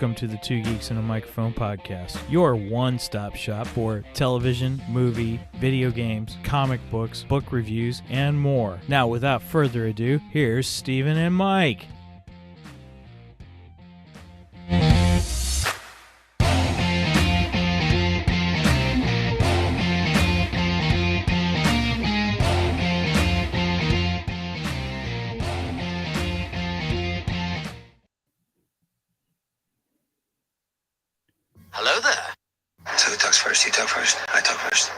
Welcome to the Two Geeks and a Microphone podcast, your one-stop shop for television, movie, video games, comic books, book reviews, and more. Now, without further ado, here's Steven and Mike. Hello there. So who talks first? You talk first. I talk first.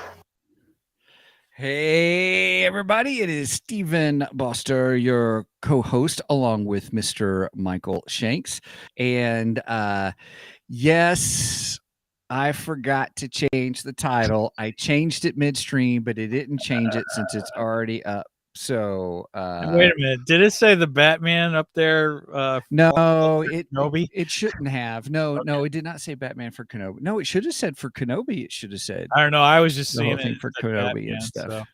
Hey, everybody. It is Stephen Boster, your co-host, along with Mr. Michael Shanks. And yes, I forgot to change the title. I changed it midstream, but it didn't change it since it's already up. So wait a minute. Did it say the Batman up there? No, Kenobi? it shouldn't have. No, it did not say Batman for Kenobi. No, it should have said for Kenobi. It should have said. I don't know. I was just the seeing whole thing it for as Kenobi Batman, and stuff.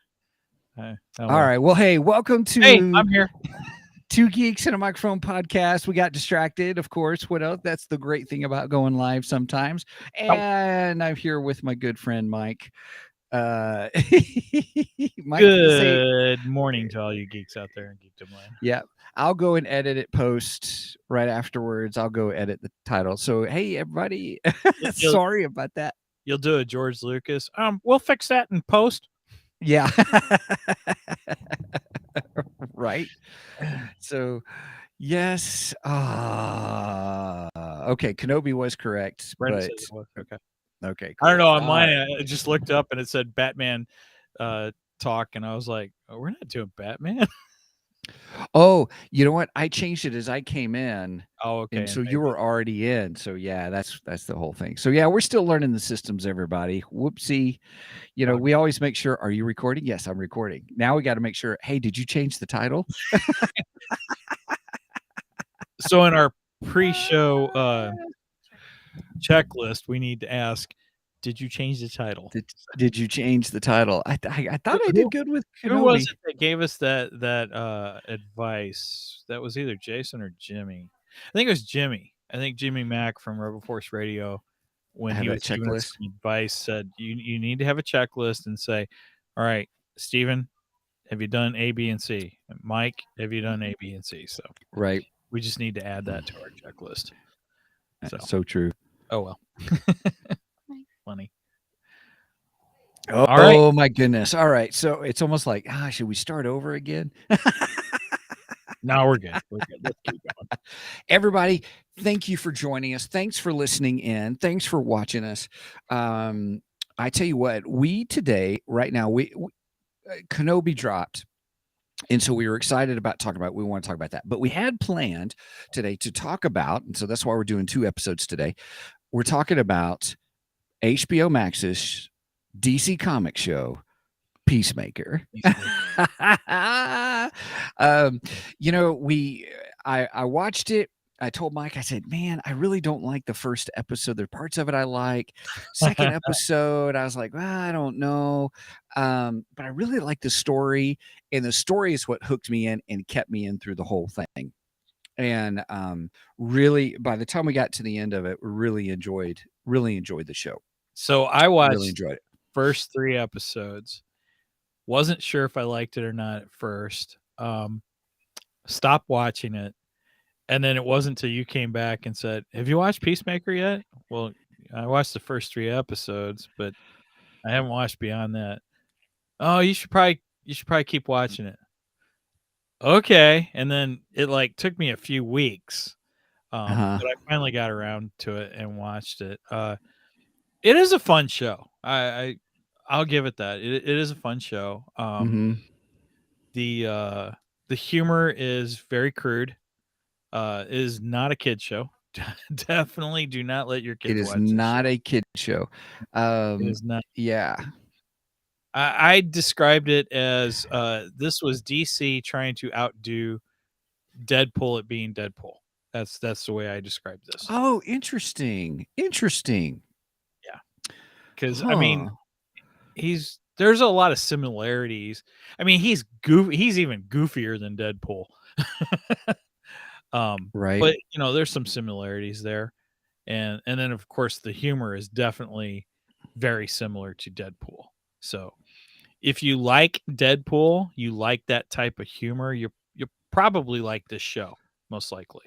So, All right. Well, hey, welcome to Hey, I'm here. Two Geeks and a Microphone podcast. We got distracted, of course. What else? That's the great thing about going live sometimes. And I'm here with my good friend Mike. Mike, Good morning to all you geeks out there in Geekdom Land. Yeah, I'll go and edit it post right afterwards. I'll go edit the title. So, hey, everybody, sorry about that. You'll do a George Lucas. We'll fix that in post. Yeah. Right. So, yes. Okay. Kenobi was correct. Brent but said it was. Okay. Cool. I don't know. On All mine, right. I just looked up and it said Batman talk, and I was like, oh, we're not doing Batman. Oh, you know what? I changed it as I came in. Oh, okay. And so you were already in. So yeah, that's the whole thing. So yeah, we're still learning the systems, everybody. Whoopsie. You know, we always make sure, are you recording? Yes, I'm recording. Now we got to make sure, hey, did you change the title? So in our pre-show checklist, we need to ask, did you change the title? Did you change the title? I thought I did good with Kenobi. Who was it that gave us that advice? That was either Jason or Jimmy. I think it was Jimmy. I think Jimmy Mack from Rebel Force Radio, when he was giving us some advice, said you need to have a checklist and say, all right, Steven, have you done A, B, and C? And Mike, have you done A, B, and C? So right. We just need to add that to our checklist. So true. Oh, well. Funny. Oh, right. My goodness. All right. So it's almost like, should we start over again? No, we're good. We're good. Let's keep going. Everybody, thank you for joining us. Thanks for listening in. Thanks for watching us. I tell you what, right now, Kenobi dropped. And so we were excited about we want to talk about that. But we had planned today to talk about, and so that's why we're doing 2 episodes today. We're talking about HBOMax's DC comic show, Peacemaker. I watched it. I told Mike, I said, man, I really don't like the first episode. There are parts of it I like. Second episode, I was like, well, I don't know. But I really like the story. And the story is what hooked me in and kept me in through the whole thing. And really, by the time we got to the end of it, we really enjoyed the show. So I watched really enjoyed it. First 3 episodes. Wasn't sure if I liked it or not at first. Stopped watching it. And then it wasn't until you came back and said, have you watched Peacemaker yet? Well, I watched the first 3 episodes, but I haven't watched beyond that. Oh, you should probably keep watching it. Okay. And then it took me a few weeks. But I finally got around to it and watched it. It is a fun show. I'll give it that. It is a fun show. The humor is very crude. It is not a kid show. Definitely do not let your kids watch it. It is not a kid show. It is not. Yeah. I described it as this was DC trying to outdo Deadpool at being Deadpool. That's the way I described this. Oh, interesting. Yeah. Because I mean, there's a lot of similarities. I mean, he's even goofier than Deadpool. Right. But there's some similarities there. and then of course the humor is definitely very similar to Deadpool. So if you like Deadpool, you like that type of humor, you probably like this show most likely.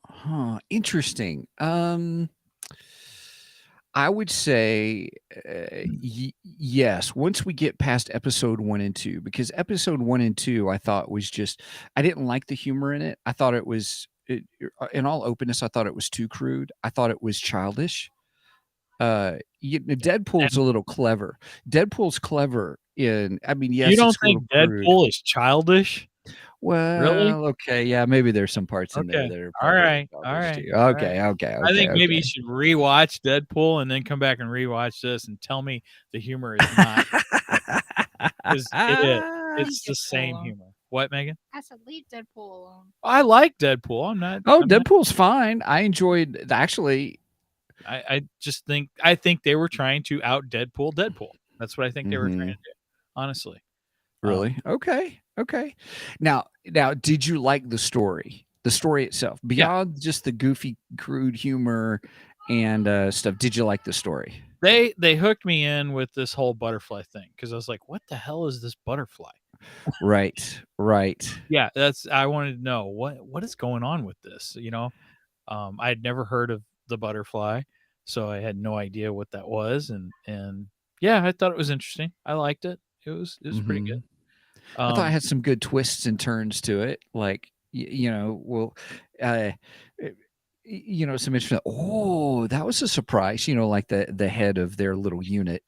Huh, interesting. I would say yes. Once we get past episode 1 and 2, because episode 1 and 2 I thought was just I didn't like the humor in it. I thought it was in all openness, I thought it was too crude. I thought it was childish. Deadpool's a And little clever. Deadpool's clever in I mean, you yes, don't it's a think little crude. Deadpool is childish? Really? Well, okay, yeah, maybe there's some parts in there Okay. that are All probably right. All childish right. too. All right. Okay, okay, I okay, think maybe you okay. should rewatch Deadpool and then come back and rewatch this and tell me the humor is not because it is. Leave It's the Deadpool same alone. humor. What, Megan? I said leave Deadpool alone. I like Deadpool. I'm not. Oh, I'm not. Deadpool's fine. I enjoyed actually. I just think they were trying to out Deadpool. Deadpool. That's what I think they were trying Mhm. to do. Honestly. Really? Okay. Okay. Now, did you like the story? The story itself, Yeah. beyond just the goofy, crude humor and stuff. Did you like the story? They hooked me in with this whole butterfly thing because I was like, what the hell is this butterfly? Right. Right. Yeah, I wanted to know what is going on with this. I had never heard of the butterfly, so I had no idea what that was, and yeah, I thought it was interesting. I liked it. It was pretty good. Mhm. I thought it Um, had some good twists and turns to it. Like, uh, eh, some interesting. Oh, that was a surprise. Like the head of their little unit,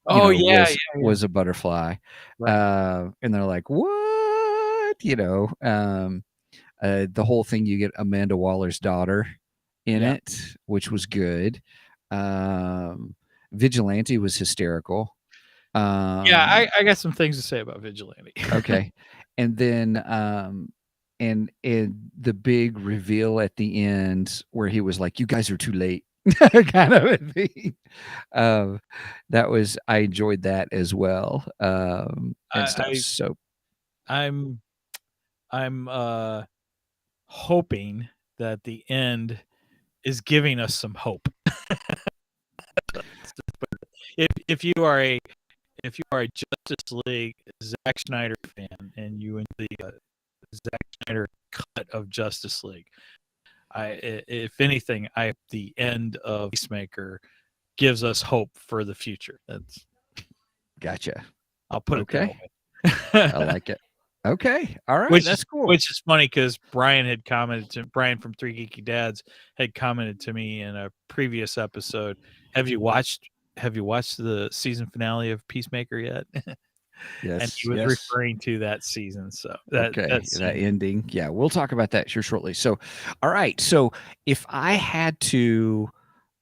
oh yeah, yeah, yeah. was a butterfly, Right. and they're like, what? The whole thing. You get Amanda Waller's daughter in Yeah. it, which was good. Um, Vigilante was hysterical. Yeah, I got some things to say about Vigilante. Okay. And then and the big reveal at the end where he was like, "You guys are too late," kind of a thing. Um, I enjoyed that as well. And stuff. I So I'm I'm hoping that the end is giving us some hope. If you are a Justice League Zack Snyder fan and you enjoy the Zack Snyder cut of Justice League, if anything, the end of Peacemaker gives us hope for the future. gotcha. I'll put it Okay. that I way. like it. Okay. All right. Which That's is cool. which is funny because Brian from Three Geeky Dads had commented to me in a previous episode. Have you watched the season finale of Peacemaker yet? And Yes. he was Yes. referring to that season. So Okay, that scene. ending. Yeah, we'll talk about that here shortly. So, all right. So, if I had to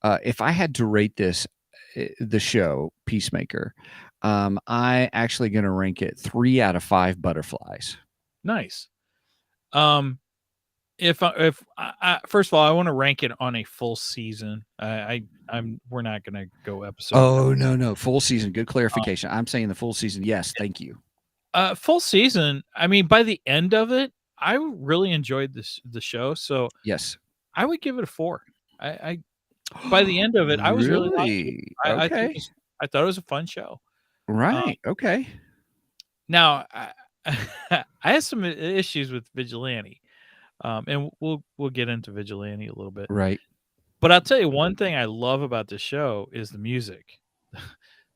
rate the show Peacemaker, I actually going to rank it 3 out of 5 butterflies. Nice. If I first of all, I want to rank it on a full season. We're not going to go episode. Oh no, full season. Good clarification. I'm saying the full season. Yes, thank you. Full season. I mean, by the end of it, I really enjoyed the show. So Yes. I would give it a 4. I by the end of it, I was really liking it. Really? Okay. I thought it was a fun show. Right. Okay. Now, I had some issues with Vigilante, and we'll get into Vigilante a little bit. Right. But I'll tell you one thing I love about the show is the music.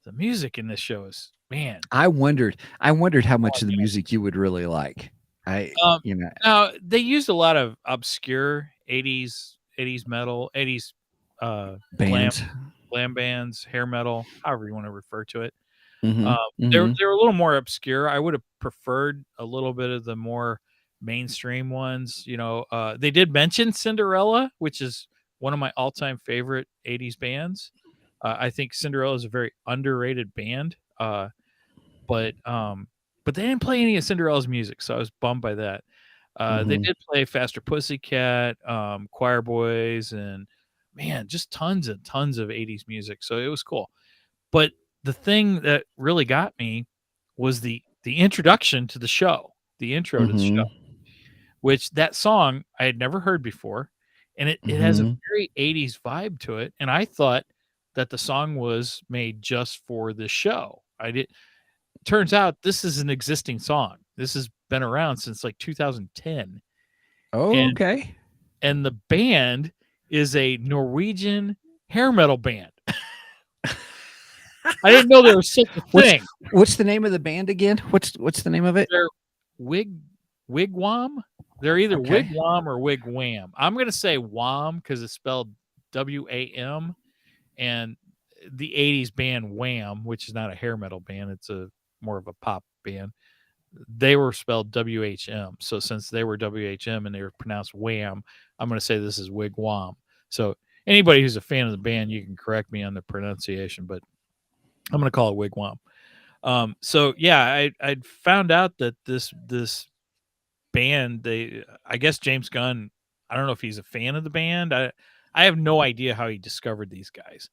The music in this show is, man. I wondered how much of the music you would really like. Now they used a lot of obscure 80s metal, 80s Bands. glam bands, hair metal, however you want to refer to it. Mhm, They're mhm. a little more obscure. I would have preferred a little bit of the more mainstream ones. They did mention Cinderella, which is one of my all-time favorite 80s bands. I think Cinderella is a very underrated band. But they didn't play any of Cinderella's music, so I was bummed by that. They Mhm. did play Faster Pussycat, Choir Boys, and man, just tons and tons of 80s music. So it was cool. But the thing that really got me was the introduction to the show, the intro to the show, Mhm. which that song I had never heard before. and it has a Mhm. very 80s vibe to it, and I thought that the song was made just for the show. I did Turns out this is an existing song. This has been around since, like, 2010, Oh, and okay. the band is a Norwegian hair metal band. I didn't know there was such a What's thing. what's the name of the band again? What's the name of it? They're Wigwam? They're either Okay. Wigwam or Wigwam. I'm gonna say Wham because it's spelled WAM, and the '80s band Wham, which is not a hair metal band, it's a more of a pop band. They were spelled WHM. So since they were WHM and they were pronounced Wham, I'm gonna say this is Wigwam. So anybody who's a fan of the band, you can correct me on the pronunciation, but I'm gonna call it Wigwam. So yeah, I'd found out that this band, I guess James Gunn, I don't know if he's a fan of the band. I have no idea how he discovered these guys,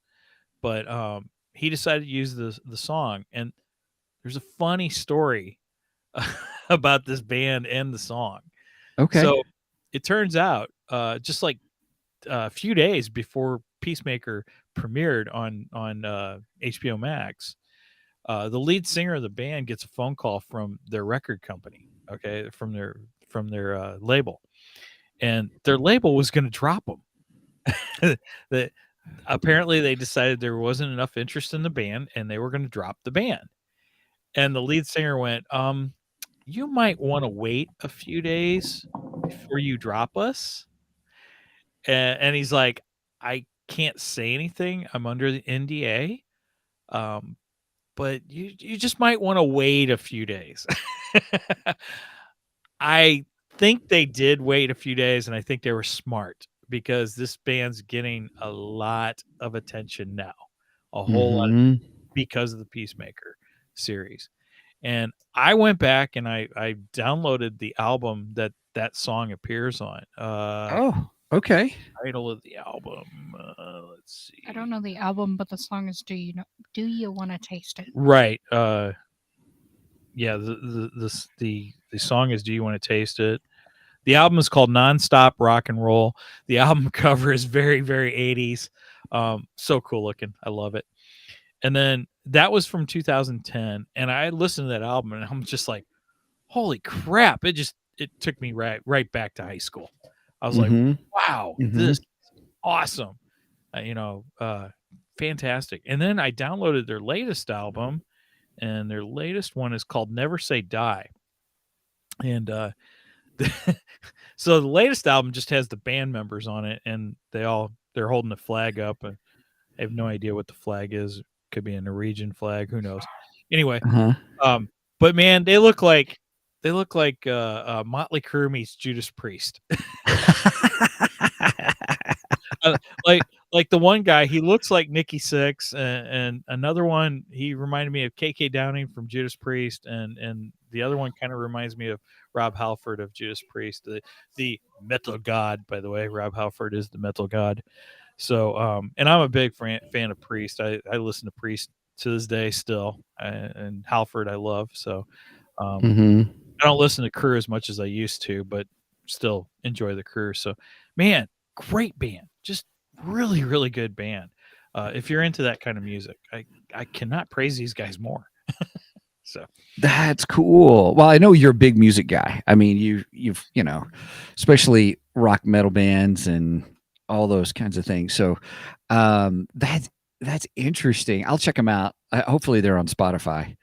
but he decided to use the song, and there's a funny story about this band and the song. Okay. So it turns out, just like a few days before Peacemaker premiered on HBO Max, the lead singer of the band gets a phone call from their record company, okay, from their label, and their label was going to drop them. that Apparently they decided there wasn't enough interest in the band, and they were going to drop the band. And the lead singer went, "You might want to wait a few days before you drop us." And he's like, "I can't say anything. I'm under the NDA. Um, but you just might want to wait a few days." I think they did wait a few days, and I think they were smart because this band's getting a lot of attention now, a whole lot, Mhm. because of the Peacemaker series. And I went back and I downloaded the album that song appears on. Oh, okay. Title of the album. Let's I don't see. know the album, but the song is Do You Wanna Taste It? Right. Yeah. The song is "Do You Want to Taste It." The album is called Nonstop Rock and Roll. The album cover is very, very 80s. So cool looking. I love it. And then that was from 2010. And I listened to that album and I'm just like, holy crap. It took me right back to high school. I was like, Mhm. wow, this Mhm. is awesome. Fantastic. And then I downloaded their latest album, and their latest one is called Never Say Die. And so the latest album just has the band members on it, and they're holding the flag up, and I have no idea what the flag is. Could be a Norwegian flag, who knows. Anyway, Uh-huh. but man, they look like Motley Crue meets Judas Priest. Uh, like the one guy, he looks like Nikki Sixx, and another one, he reminded me of KK Downing from Judas Priest, and the other one kind of reminds me of Rob Halford of Judas Priest, the metal god. By the way, Rob Halford is the metal god. So, and I'm a big fan of Priest. I listen to Priest to this day still, and Halford I love. So, um, Mhm. I don't listen to Crue as much as I used to, but still enjoy the Crue. So, man, great band, just really, really good band. If you're into that kind of music, I cannot praise these guys more. So, That's cool. Well, I know you're a big music guy. I mean, you've especially rock metal bands and all those kinds of things. So, that's interesting. I'll check them out. Hopefully, they're on Spotify.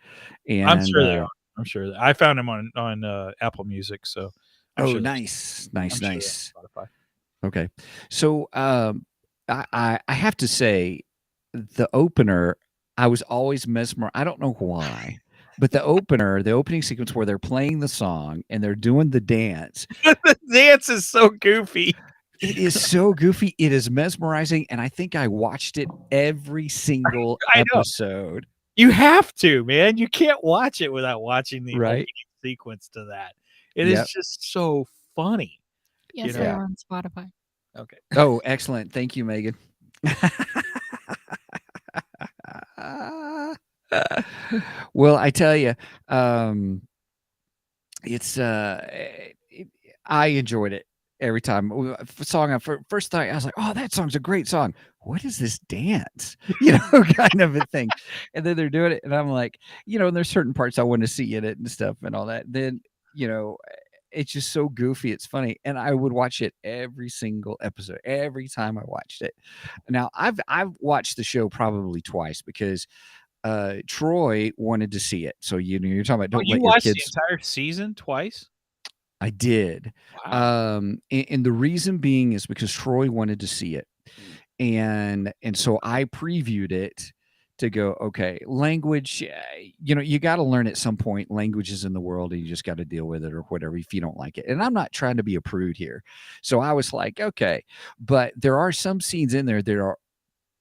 I'm And sure they are. I'm sure I found him on Apple Music. So, I'm oh, sure nice, I'm nice, sure nice. they're on Spotify. Okay, so I have to say, the opener, I was always mesmerized. I don't know why, but the opening sequence where they're playing the song and they're doing the dance, The dance is so goofy. it is so goofy. It is mesmerizing, and I think I watched it every single I know. episode. You have to, man. You can't watch it without watching the Right? opening sequence to that. It is Yep. just so funny. Yes, know? they Yeah. are on Spotify. Okay. Oh, excellent! Thank you, Megan. Well, I tell you, it's I enjoyed it. every time. First thought, I was like, oh, that song's a great song. What is this dance? Kind of a thing. And then they're doing it, and I'm like, and there's certain parts I want to see in it and stuff and all that. Then, it's just so goofy. It's funny. And I would watch it every single episode, every time I watched it. Now I've watched the show probably twice because Troy wanted to see it. So you're talking about don't you let your watched the kids. entire season twice? I did. Wow. And the reason being is because Troy wanted to see it. And so I previewed it to go, okay, language, you got to learn at some point languages in the world, and you just got to deal with it or whatever if you don't like it. And I'm not trying to be a prude here. So I was like, okay, but there are some scenes in there that are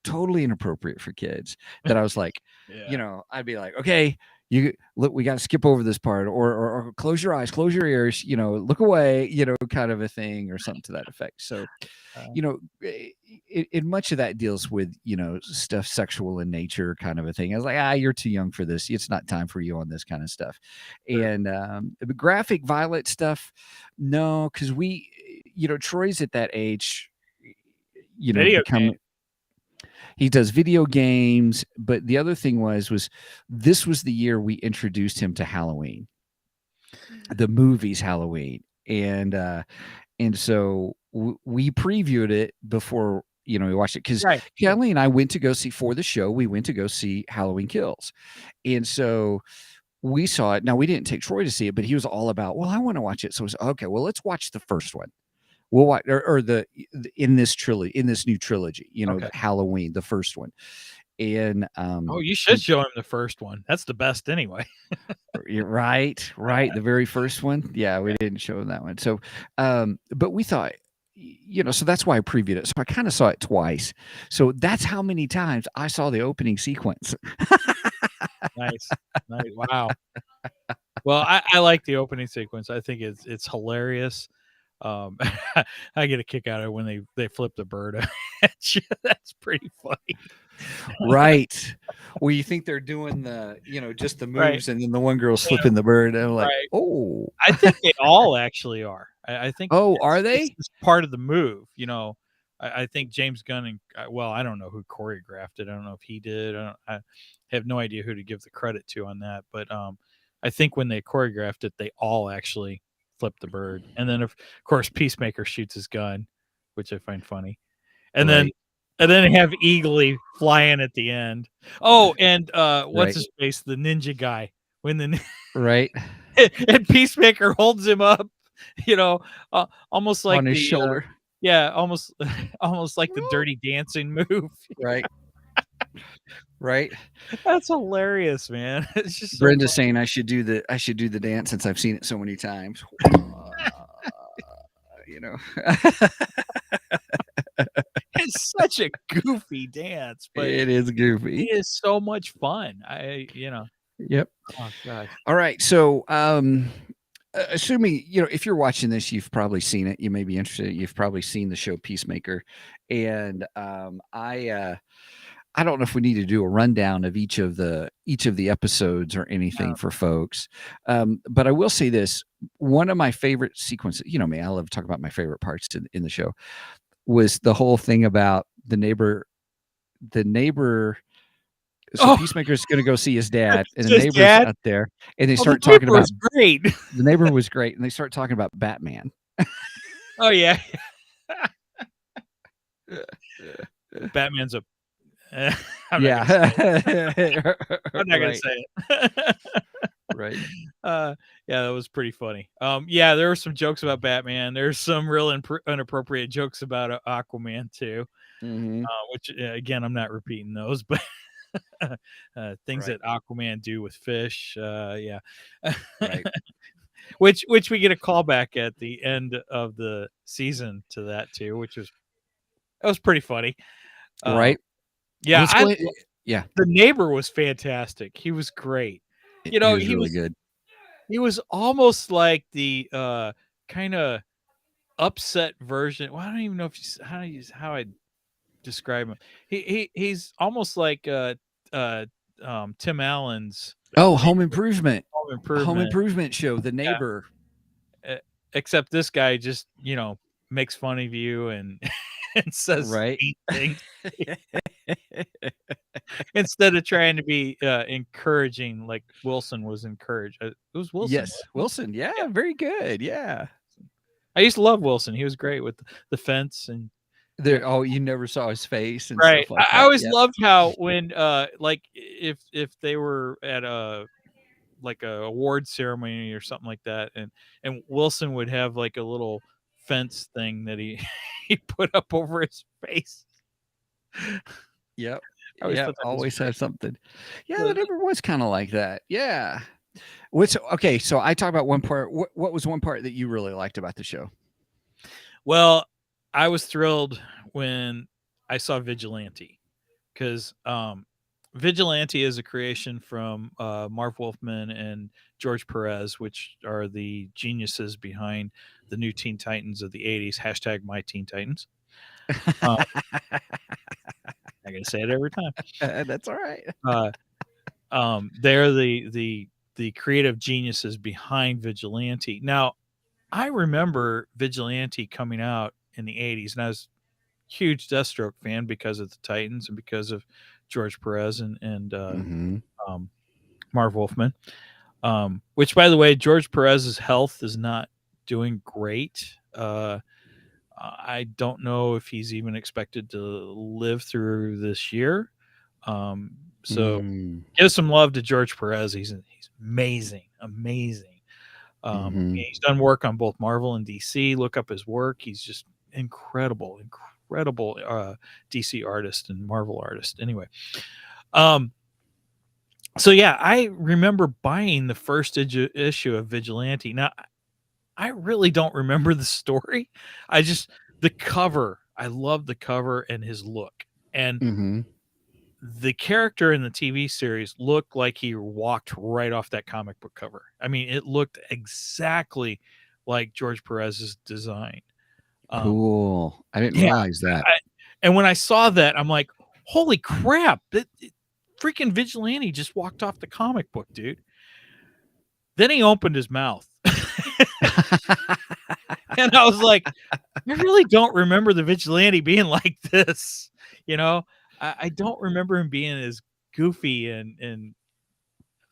totally inappropriate for kids that I was like, Yeah. I'd be like, okay, you look, we got to skip over this part, or close your eyes, close your ears, look away, kind of a thing, or something to that effect. So, much of that deals with, stuff sexual in nature, kind of a thing. I was like, you're too young for this. It's not time for you on this kind of stuff. Sure. And the graphic violent stuff, no, because Troy's at that age, Video game. he does video games, but the other thing was this was the year we introduced him to Halloween, the movies Halloween, and so we previewed it before we watched it because Right. Kelly and I went to go see for the show. We went to go see Halloween Kills, and so we saw it. Now we didn't take Troy to see it, but he was all about, well, I want to watch it. So it was okay. Well, let's watch the first one. We'll watch or in this new trilogy, Okay. Halloween, the first one. And Oh, you should show him the first one. That's the best anyway. you're right. The very first one. Yeah, we didn't show him that one. So but we thought, so that's why I previewed it. So I kind of saw it twice. So that's how many times I saw the opening sequence. Nice. Wow. Well, I like the opening sequence. I think it's hilarious. I get a kick out of it when they flip the bird at you. That's pretty funny. Right. Well, you think they're doing the, just the moves, and then the one girl's flipping the bird, and I'm like, Right. oh. I think they all actually are. I think. Oh, are they? It's part of the move. I think James Gunn and I don't know who choreographed it. I don't know if he did. I have no idea who to give the credit to on that. But I think when they choreographed it, they all actually flip the bird. And then of course Peacemaker shoots his gun, which I find funny. And then have Eagly fly in at the end. Oh, and what's his face? The ninja guy. When the right. And Peacemaker holds him up, almost like on his shoulder. Almost like the Dirty Dancing move. Right. Right. That's hilarious, man. It's just so Brenda's saying I should do the dance since I've seen it so many times. It's such a goofy dance, but it is goofy. It is so much fun. Yep. Oh god. All right. So assuming if you're watching this, you've probably seen it. You may be interested. You've probably seen the show Peacemaker, and I don't know if we need to do a rundown of each of the episodes or anything for folks. But I will say this: one of my favorite sequences. Me, I love talking about my favorite parts in the show. Was the whole thing about the neighbor. So Peacemaker's going to go see his dad, and the neighbor's out there, and they start talking about. Great. The neighbor was great, and they start talking about Batman. Oh yeah. Batman's a. I'm not gonna say it. Right. Yeah, that was pretty funny. Yeah, there were some jokes about Batman. There's some real inappropriate jokes about Aquaman too. Mm-hmm. Which again, I'm not repeating those, but things that Aquaman do with fish. Yeah. Right. which we get a callback at the end of the season to that too, which was pretty funny. Right. Yeah, yeah. The neighbor was fantastic. He was great. He was really good. He was almost like the kind of upset version. Well, I don't even know how I describe him. He's almost like Tim Allen's Home Improvement. Home Improvement show, The Neighbor. Yeah. Except this guy just makes fun of you and and says Right. mean things instead of trying to be encouraging like Wilson was encouraged. It was Wilson, Yes, wasn't Wilson. it? Yeah. Yeah, very good. Yeah. I used to love Wilson. He was great with the fence and yeah. There. Oh, you never saw his face and Right. stuff like I that. always Yep. loved how when like if they were at a like a award ceremony or something like that, and Wilson would have like a little fence thing that he he put up over his face. Yep. I always Yep. thought that was Always have great. something. Yeah, So, that ever was kind of like that. Yeah. What's okay? So I talk about one part. What was one part that you really liked about the show? well, I was thrilled when I saw Vigilante because Vigilante is a creation from Marv Wolfman and George Perez, which are the geniuses behind the new Teen Titans of the '80s. Hashtag My Teen Titans. Uh, I gotta say it every time. That's all right. They're the creative geniuses behind Vigilante. Now, I remember Vigilante coming out in the '80s, and I was a huge Deathstroke fan because of the Titans and because of George Perez and Mm-hmm. Marv Wolfman. Which, by the way, George Perez's health is not doing great. I don't know if he's even expected to live through this year. So give some love to George Perez. He's amazing, amazing. Mm-hmm. He's done work on both Marvel and DC. Look up his work. He's just incredible, incredible DC artist and Marvel artist. Anyway, so yeah, I remember buying the first issue of Vigilante. Now, I really don't remember the story. The cover. I love the cover and his look. And Mm-hmm. the character in the TV series looked like he walked right off that comic book cover. I mean, it looked exactly like George Perez's design. Cool. I didn't Yeah. realize that. And when I saw that, I'm like, holy crap. Freaking Vigilante just walked off the comic book, dude. Then he opened his mouth. And I was like, I really don't remember the Vigilante being like this. You know, I don't remember him being as goofy and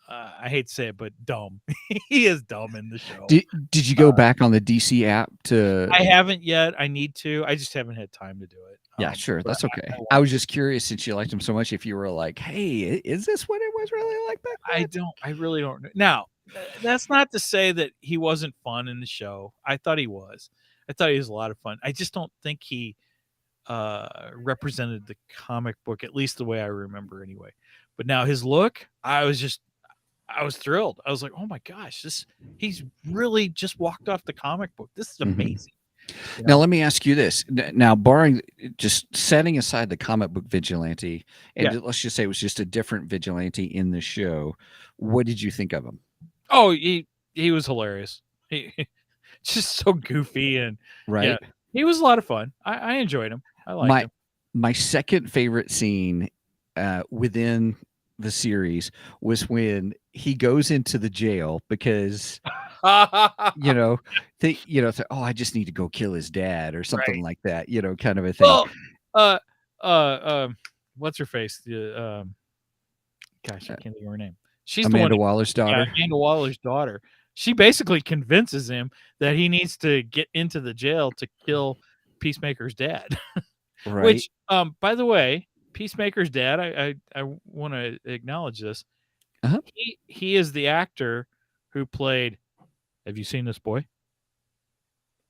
I hate to say it, but dumb. He is dumb in the show. Did you go back on the DC app to? I haven't yet. I need to. I just haven't had time to do it. Yeah, sure. But That's okay. I was just curious since you liked him so much if you were like, hey, is this what it was really like back then? I really don't know. Now, that's not to say that he wasn't fun in the show. I thought he was. I thought he was a lot of fun. I just don't think he represented the comic book, at least the way I remember anyway. But now his look, I was thrilled. I was like, oh my gosh, he's really just walked off the comic book. This is amazing. You know? Now, let me ask you this. Now, barring just setting aside the comic book Vigilante, and let's just say it was just a different Vigilante in the show, what did you think of him? Oh, he was hilarious. He just so goofy and right. Yeah, he was a lot of fun. I enjoyed him. I liked him. My second favorite scene within the series was when he goes into the jail because I just need to go kill his dad or something like that, kind of a thing. Well, what's her face? Gosh, I can't think of her name. She's Amanda Waller's daughter. Yeah, Amanda Waller's daughter. She basically convinces him that he needs to get into the jail to kill Peacemaker's dad. Right. Which, by the way, Peacemaker's dad, I want to acknowledge this. Uh-huh. He is the actor who played. Have you seen this boy?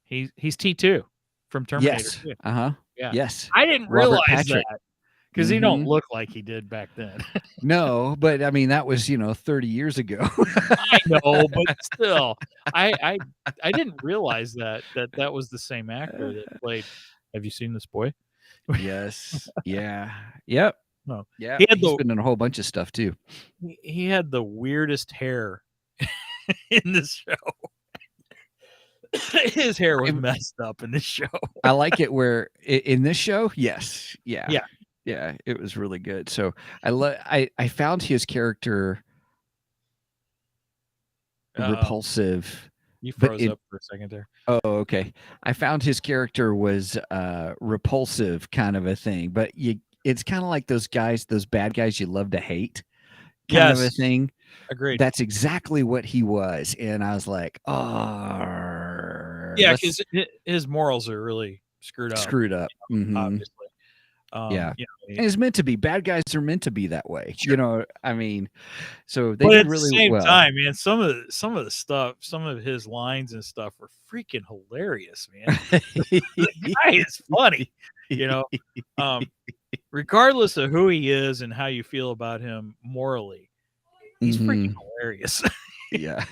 He's T2 from Terminator. Yes. 2. Yeah. Yes. I didn't Robert realize Patrick. that because he don't look like he did back then. No, but I mean that was 30 years ago. I know, but still, I didn't realize that was the same actor that played. Have you seen this boy? Yes. Yeah. Yep. No. Yeah. He's been in a whole bunch of stuff too. He had the weirdest hair in this show. His hair was messed up in this show. I like it where in this show, yes. Yeah. It was really good. So I found his character repulsive You But froze up for a second there. oh, okay. I found his character was repulsive, kind of a thing. But it's kind of like those guys, those bad guys you love to hate, kind of a Yes, thing. agreed. That's exactly what he was, and I was like, "Oh, Yeah, let's because his morals are really screwed up, screwed up." Mhm. obviously. Yeah, You know, and it's meant to be. Bad guys are meant to be that way. sure. I mean, so they But did at the really same well. time, man, some of the stuff, some of his lines and stuff were freaking hilarious, man. The guy is funny, you know. Regardless of who he is and how you feel about him morally, he's freaking Mhm. hilarious. Yeah.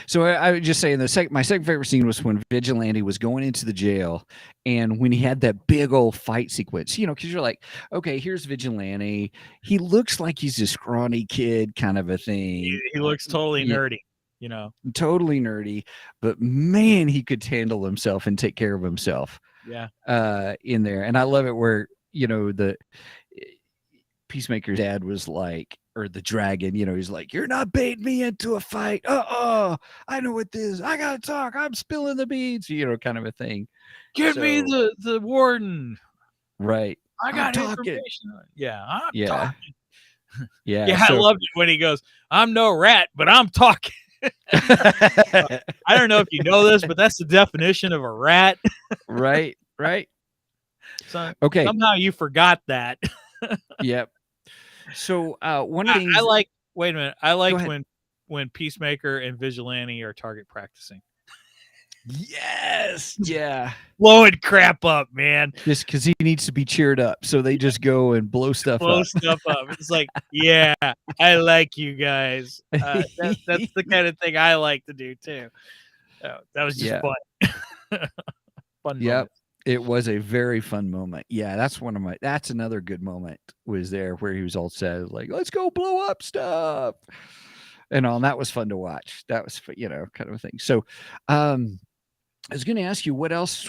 So I would just say my second favorite scene was when Vigilante was going into the jail, and when he had that big old fight sequence. Because you're like, okay, here's Vigilante. He looks like he's a scrawny kid, kind of a thing. He looks totally Yeah, nerdy, you know. totally nerdy, but man, he could handle himself and take care of himself Yeah. in there. And I love it where the Peacemaker's dad was like, or the dragon, he's like, "You're not baiting me into a fight. I know what this is. I gotta talk. I'm spilling the beans," kind of a thing. Give me So the warden. right. I I'm got talking. information. Yeah, I'm Yeah. talking. Yeah. Yeah, I So loved it when he goes, "I'm no rat, but I'm talking." I don't know if you know this, but that's the definition of a rat. right. Right. So Okay. somehow you forgot that. Yep. So one of the I things like. Wait a minute. I go liked ahead. when Peacemaker and Vigilante are target practicing. Yes. Yeah. Blowing crap up, man. Just because he needs to be cheered up. So they just go and blow stuff Blow up. stuff up. It's like, yeah, I like you guys. That's the kind of thing I like to do too. That was just Yeah. fun. Fun Yep. moment. It was a very fun moment. Yeah, that's another good moment was there where he was all said like, "Let's go blow up stuff." And all, and that was fun to watch. That was, kind of a thing. So, I was going to ask you what else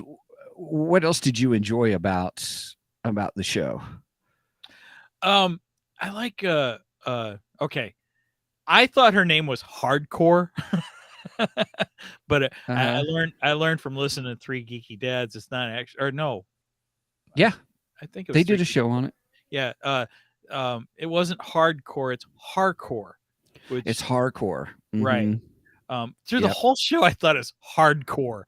did you enjoy about the show? I like okay. I thought her name was Hardcore. But Uh-huh. I learned from listening to Three Geeky Dads it's not actually, or no, Yeah, I think it was they Three did a Geeky show on it. Yeah, it wasn't hardcore, it's hardcore, which It's hardcore. right. Mhm. Through the Yep. whole show, I thought it's hardcore,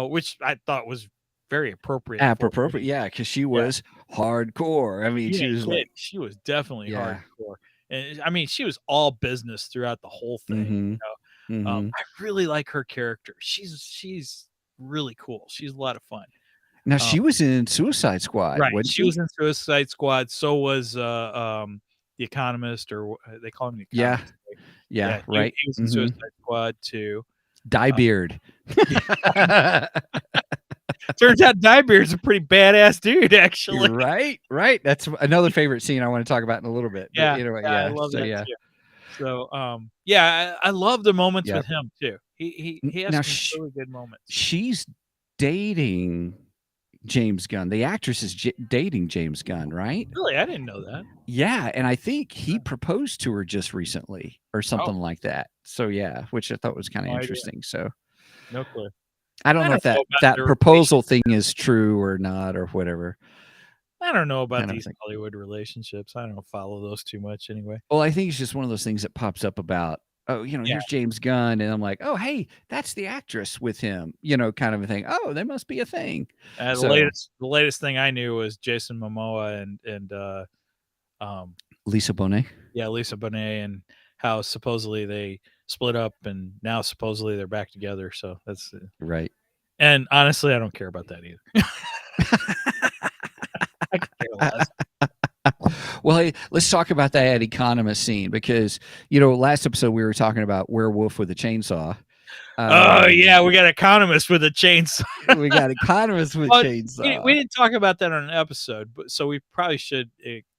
which I thought was very appropriate for her. Appropriate. Yeah, because she Yeah, was hardcore. I mean, you she ain't was kidding. like, She was definitely yeah. hardcore, and I mean, she was all business throughout the whole thing. Mhm. Mhm. I really like her character. She's really cool. She's a lot of fun. Now Um, she was in Suicide Squad, right. wasn't She was she? in Suicide Squad. So was the Economist, or they call him the Yeah. Economist. Right? Yeah. Yeah, Right. he was in Mhm. Suicide Squad too. Diebeard. Turns out Diebeard's a pretty badass dude, actually. Right. Right. That's another favorite scene I want to talk about in a little bit. But Yeah, anyway, I yeah. love So that yeah. too. So yeah, I love the moments Yep. with him too. He has Now some really good moments. she's dating James Gunn. The actress is dating James Gunn, right? Really, I didn't know that. Yeah, and I think he proposed to her just recently or Oh, something like that. So yeah, which I thought was kind of no idea. interesting. So No clue. I don't I know don't if that know about that their proposal relationship. thing is true or not or whatever I don't know about kind of these thing. Hollywood relationships. I don't follow those too much anyway. Well, I think it's just one of those things that pops up about, oh, Yeah. here's James Gunn, and I'm like, oh, hey, that's the actress with him, kind of a thing. Oh, there must be a thing. The So latest thing I knew was Jason Momoa and Lisa Bonet. yeah, Lisa Bonet, and how supposedly they split up and now supposedly they're back together. So that's Right. and honestly, I don't care about that either. I could care less. Well, hey, let's talk about that Economist scene because last episode we were talking about werewolf with a chainsaw. Oh yeah, we got Economist with a chainsaw. We got Economist with Well, chainsaw. we didn't talk about that on an episode, but so we probably should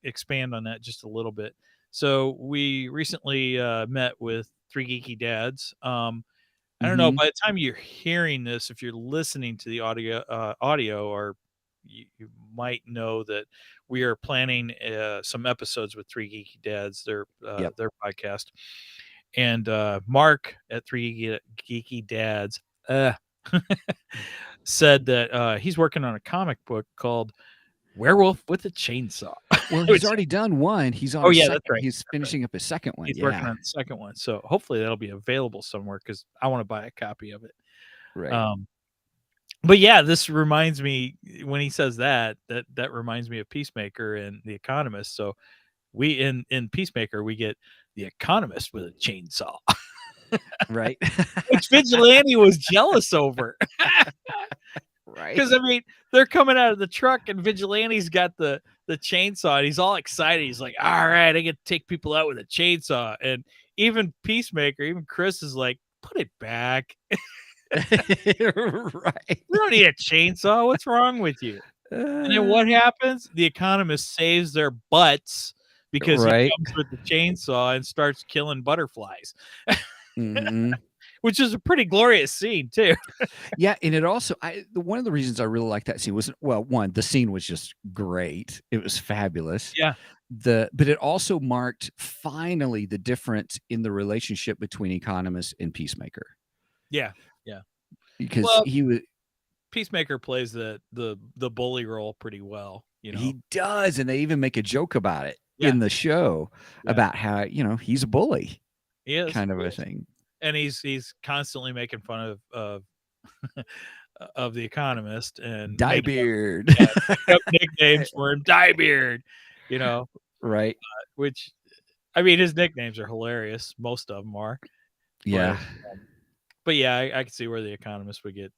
expand on that just a little bit. So we recently met with Three Geeky Dads. I don't know. Mhm. By the time you're hearing this, if you're listening to the audio, or you might know that we are planning some episodes with Three Geeky Dads, Yep. their podcast, And Mark at Three Geeky Dads said that he's working on a comic book called Werewolf with a Chainsaw. Well, he's Which- already done one. He's on Oh, a yeah, second. that's right. He's That's right. finishing up his second one. He's Yeah. working on the second one. So hopefully that'll be available somewhere because I want to buy a copy of it. Right. But yeah, this reminds me when he says that reminds me of Peacemaker and The Economist. So we in Peacemaker we get The Economist with a chainsaw, Right. which Vigilante was jealous over. Right. Because I mean, they're coming out of the truck and Vigilante's got the chainsaw and he's all excited. He's like, "All right, I get to take people out with a chainsaw." And even Peacemaker, even Chris is like, "Put it back. Right. We don't need a chainsaw. What's wrong with you?" And then what happens? The Economist saves their butts because Right. he comes with the chainsaw and starts killing butterflies, Mhm. which is a pretty glorious scene too. Yeah, and it also one of the reasons I really like that scene was, well, one, the scene was just great. It was fabulous. Yeah. But it also marked finally the difference in the relationship between Economist and Peacemaker. Yeah. Because Well, he was Peacemaker plays the bully role pretty well, you know. he does, and they even make a joke about it Yeah. in the show Yeah. about how, he's a bully He is kind of he a is. thing. And he's constantly making fun of of the Economist and Diebeard. making up nicknames for him, Diebeard, Right. which I mean his nicknames are hilarious. Most of them are. Yeah. But yeah, I can see where the Economist would get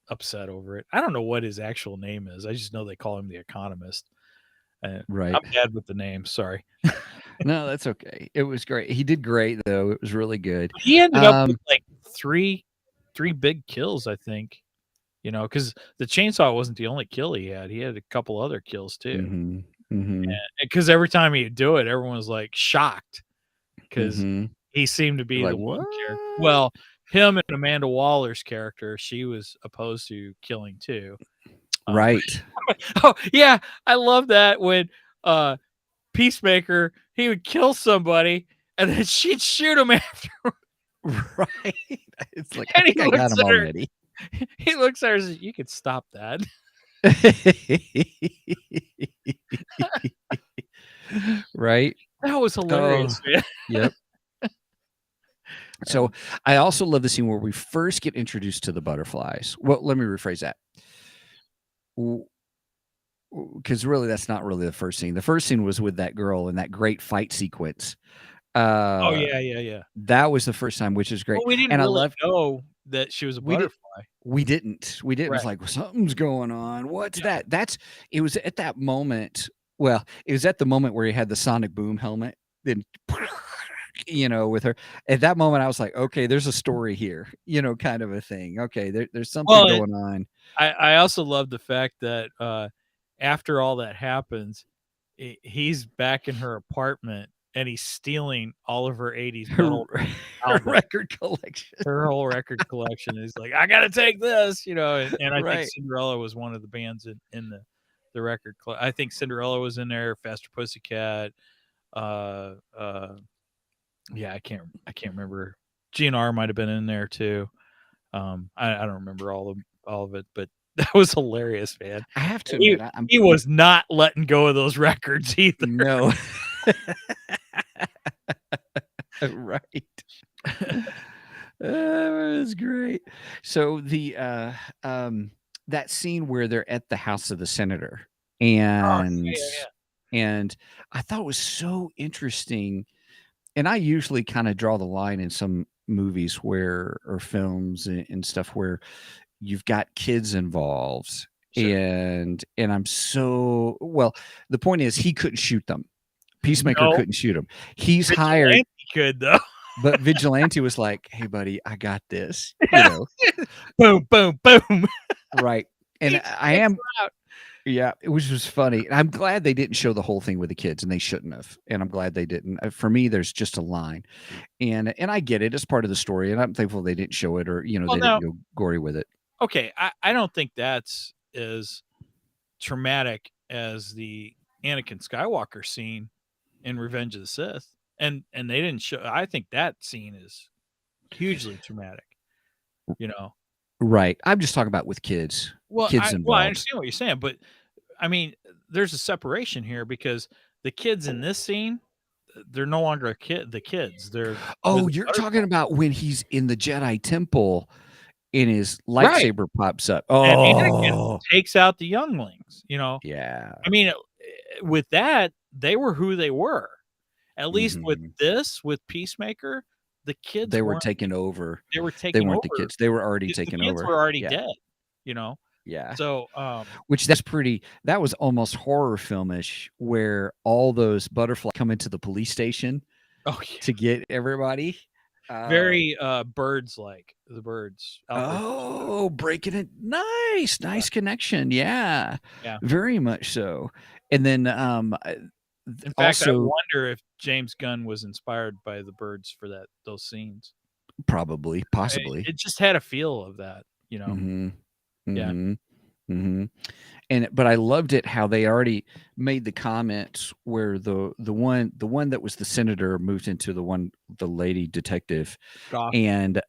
upset over it. I don't know what his actual name is. I just know they call him the Economist. Right. I'm bad with the name. Sorry. No, that's okay. It was great. He did great though. It was really good. He ended up with like three big kills, I think. Because the chainsaw wasn't the only kill he had. He had a couple other kills too. Mhm. Mhm. Because every time he'd do it, everyone was like shocked because Mhm. he seemed to be Like, the one what? character. Well, him and Amanda Waller's character, she was opposed to killing too. Right. Oh yeah, I love that when Peacemaker he would kill somebody and then she'd shoot him after. Right. It's like, And I think I got him her. already. He looks at her and says, "You can stop that." Right. That was hilarious, man. Yep. So I also love the scene where we first get introduced to the butterflies. Well, let me rephrase that. Because really, that's not really the first scene. The first scene was with that girl in that great fight sequence. Oh yeah. That was the first time, which is great. Well, we didn't And I really love know that she was a We did- butterfly. we didn't. We didn't. It was Right. like, well, something's going on. What's Yeah. that? It was at that moment. Well, it was at the moment where he had the sonic boom helmet. Then, with her. At that moment, I was like, okay, there's a story here. Kind of a thing. Okay, there's something Well, going on. I also love the fact that after all that happens, he's back in her apartment and he's stealing all of her 80s metal Her albums, record collection. her whole record collection. He's like, "I gotta take this," and I think Right. Cinderella was one of the bands in the record. I think Cinderella was in there, Faster Pussycat. Yeah, I can't remember. GNR might have been in there too. I don't remember all of it, but that was hilarious, man. I have to He, admit, I'm he was not letting go of those records either. no. Right. It was great. So that scene where they're at the house of the senator and and I thought it was so interesting. And I usually kind of draw the line in some movies or films and stuff where you've got kids involved. Sure. And I'm so well, the point is he couldn't shoot them. Peacemaker No. couldn't shoot him. He's hired, Vigilante could though. but Vigilante was like, "Hey, buddy, I got this." Boom, boom, boom. Right. And He I am, takes her out. yeah, it was just funny. And I'm glad they didn't show the whole thing with the kids, and they shouldn't have. And I'm glad they didn't. For me, there's just a line, and I get it. It's part of the story, and I'm thankful they didn't show it or they didn't go gory with it. Okay, I don't think that's as traumatic as the Anakin Skywalker scene in Revenge of the Sith. and they didn't show. I think that scene is hugely traumatic. You know, Right. I'm just talking about with kids, kids I involved. understand what you're saying, but I mean, there's a separation here because the kids in this scene, they're no longer a kid. The kids, they're with Oh, the you're talking butterfly. about when he's in the Jedi temple and his Right, lightsaber pops up. and Anakin Oh, takes out the younglings. You know, yeah. I mean, with that, they were who they were. At least with Mhm. this, with Peacemaker, the kids They were weren't. taking over. They were They taking weren't the over. kids. They were already The taken kids over. were already Yeah. dead. You know, Yeah. so Which that was almost horror filmish where all those butterflies come into the police station oh yeah, to get everybody. very birds like the birds out there. Oh, breaking it. Nice. Yeah, Nice connection. Yeah. yeah. Very much so. And then In fact, I also wonder if James Gunn was inspired by the birds for those scenes. probably, possibly. It just had a feel of that, you know? Mhm. Yeah. Mhm. Mhm. But I loved it how they already made the comments where the one that was the senator moved into the lady detective, Goth. and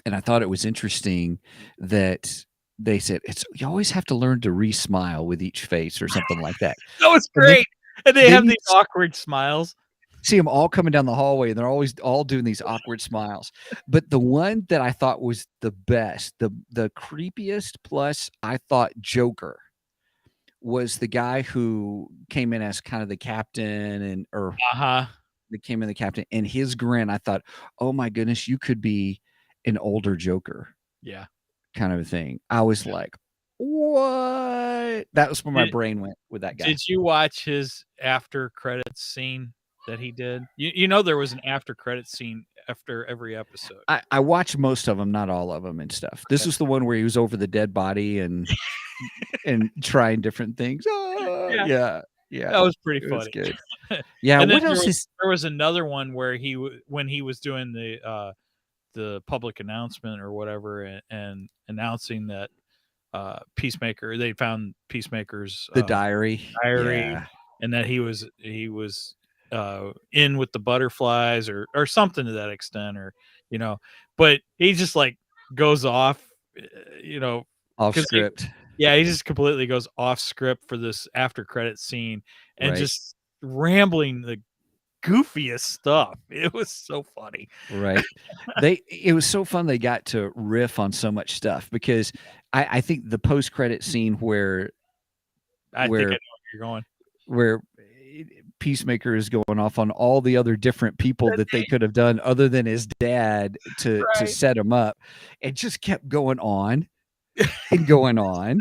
I thought it was interesting that they said it's you always have to learn to re-smile with each face or something like that. That was And great. And they then have you these awkward smiles. see them all coming down the hallway, and they're always all doing these awkward smiles. But the one that I thought was the best, the creepiest, plus I thought Joker was the guy who came in as kind of the captain or Uh-huh. became in the captain, and his grin, I thought, "Oh my goodness, you could be an older Joker," Yeah. kind of a thing. I was Yeah. like, "What?" That was where my Did brain went with that guy. did you watch his after credits scene that he did? You know there was an after credits scene after every episode. I watched most of them, not all of them and stuff. This Okay. was the one where he was over the dead body and trying different things. Oh, Yeah. yeah, yeah, That was pretty it was funny. good. Yeah, And then what else is there was another one where when he was doing the public announcement or whatever and announcing that Peacemaker they found Peacemaker's the diary? diary Yeah. and that he was in with the butterflies or something to that extent or you know but he just like goes off you know Off because script, yeah he just completely goes off script for this after credit scene and right, just rambling the goofiest stuff. It was so funny. right. It was so fun they got to riff on so much stuff because I think the post-credit scene I think I know where where you're going. where Peacemaker is going off on all the other different people that they could have done other than his dad to Right. set him up, it just kept going on and going on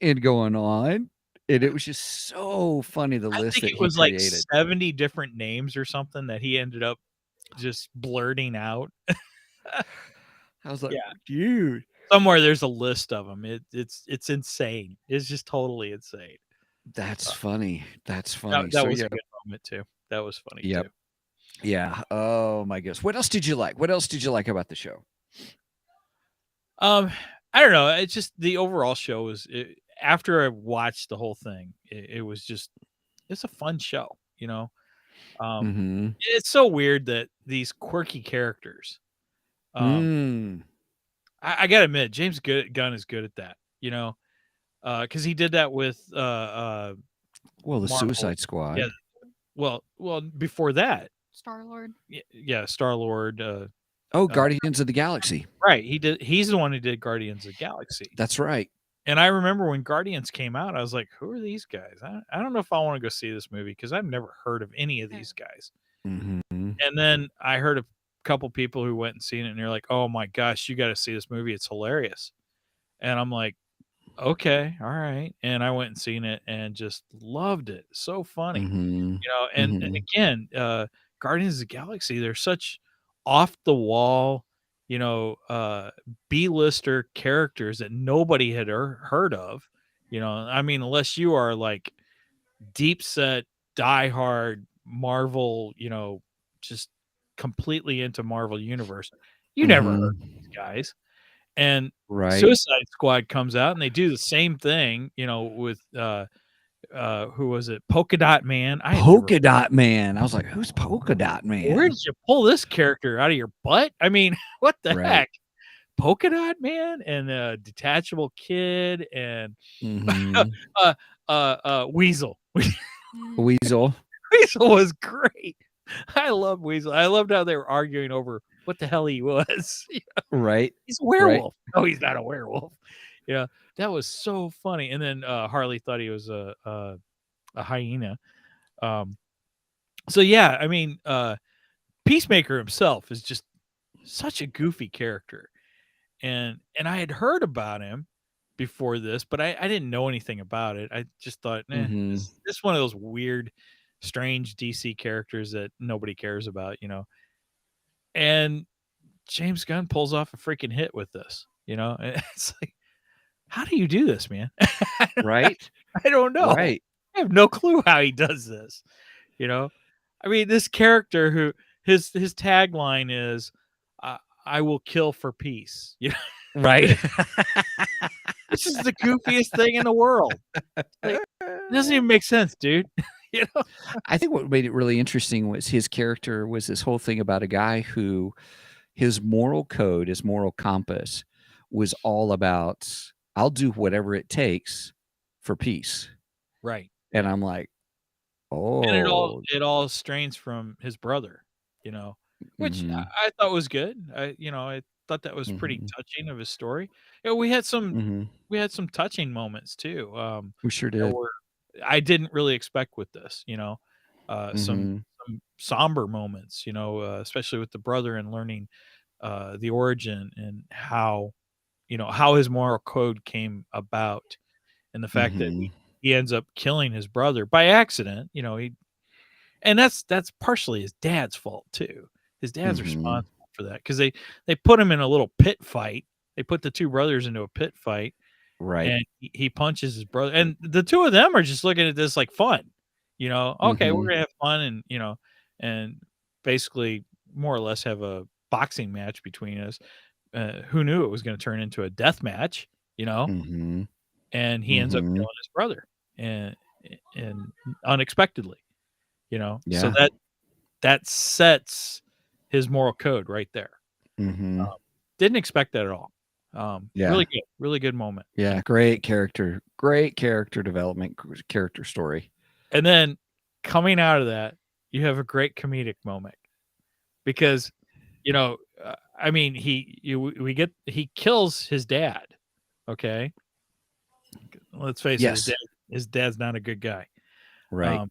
and going on, and it was just so funny the I list think that it he was like created. 70 different names or something that he ended up just blurting out. I was like, Yeah. dude, Somewhere there's a list of them. It's insane. It's just totally insane. that's Uh, funny. That's that funny. that So was yeah, a good moment too. That was funny yep, too. yeah. Oh my goodness. What else did you like? What else did you like about the show? Um, I don't know. It's just the overall show after I watched the whole thing, it was just it's a fun show, you know. Um, Mhm. it's so weird that these quirky characters. Um, Mm. I gotta admit, Gunn is good at that, you know, because he did that with Well, the Marvel. Suicide Yeah, Squad. well, before that, Star Lord. yeah, Star Lord. Oh, Guardians of the Galaxy. Right, he's the one who did Guardians of the Galaxy. That's right. And I remember when Guardians came out, I was like, "Who are these guys? I don't know if I want to go see this movie because I've never heard of any of these guys." Mhm. And then I heard a couple people who went and seen it, and they're like, "Oh my gosh, you got to see this movie! It's hilarious." And I'm like, "Okay, all right." And I went and seen it and just loved it. So funny, Mhm. you know. And Mhm. again, Guardians of the Galaxy, they're such off the wall, you know, B-lister characters that nobody had heard of. You know, I mean, unless you are like deep set, diehard Marvel, you know, just completely into Marvel universe, you never heard Mhm. of these guys. And Right. Suicide Squad comes out and they do the same thing, you know, with who was it? Polka Dot Man. I had never. Polka Dot Man. I was like, who's Polka Dot Man? Where did you pull this character out of your butt? I mean, what the Right. heck? Polka Dot Man and Detachable Kid and Mhm. Weasel. Weasel. Weasel was great. I love Weasel. I loved how they were arguing over what the hell he was. Right. He's a werewolf. No, he's not a werewolf. Yeah, that was so funny. And then Harley thought he was a hyena. So yeah, I mean, Peacemaker himself is just such a goofy character, and I had heard about him before this, but I didn't know anything about it. I just thought, Mhm. this is one of those weird, strange DC characters that nobody cares about, And James Gunn pulls off a freaking hit with this, and it's like, how do you do this, man? Right. I don't know. Right. I have no clue how he does this. I mean, this character who his tagline is, "I will kill for peace." Right. This is the goofiest thing in the world. Like, it doesn't even make sense, dude. I think what made it really interesting was his character was this whole thing about a guy who his moral code, his moral compass was all about, I'll do whatever it takes for peace. Right. And I'm like, And oh, it all strains from his brother, which mhm, I thought was good. I thought that was pretty mhm, touching of his story. We had some mhm. touching moments too. We sure That did. were I didn't really expect with this, some Mhm, somber moments, especially with the brother and learning the origin and how his moral code came about, and the fact that mhm, he ends up killing his brother by accident. And that's partially his dad's fault too. His dad's mhm. responsible for that because they put him in a little pit fight. They put the two brothers into a pit fight, Right. and he punches his brother, and the two of them are just looking at this like fun. Okay, we're Mhm, gonna have fun, and basically more or less have a boxing match between us. Who knew it was gonna turn into a death match, mhm, and he ends up mhm. killing his brother, and unexpectedly, so Yeah. that sets his moral code right there. Mhm. Didn't expect that at all. Yeah. Really good moment. Yeah. Great character development, character story. And then coming out of that, you have a great comedic moment because, I mean, he kills his dad. Okay, let's face it, Yes. his dad's not a good guy. Right. Um,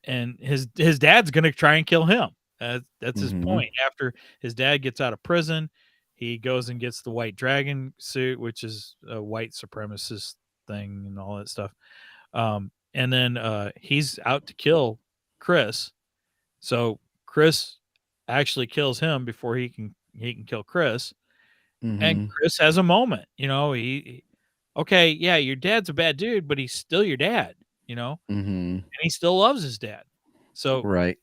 and his dad's gonna try and kill him. That's his Mhm, point. After his dad gets out of prison, he goes and gets the white dragon suit, which is a white supremacist thing and all that stuff. And then he's out to kill Chris. So Chris actually kills him before he can kill Chris. And mhm, Chris has a moment. Okay, yeah, your dad's a bad dude, but he's still your dad. mhm. And he still loves his dad. So Right.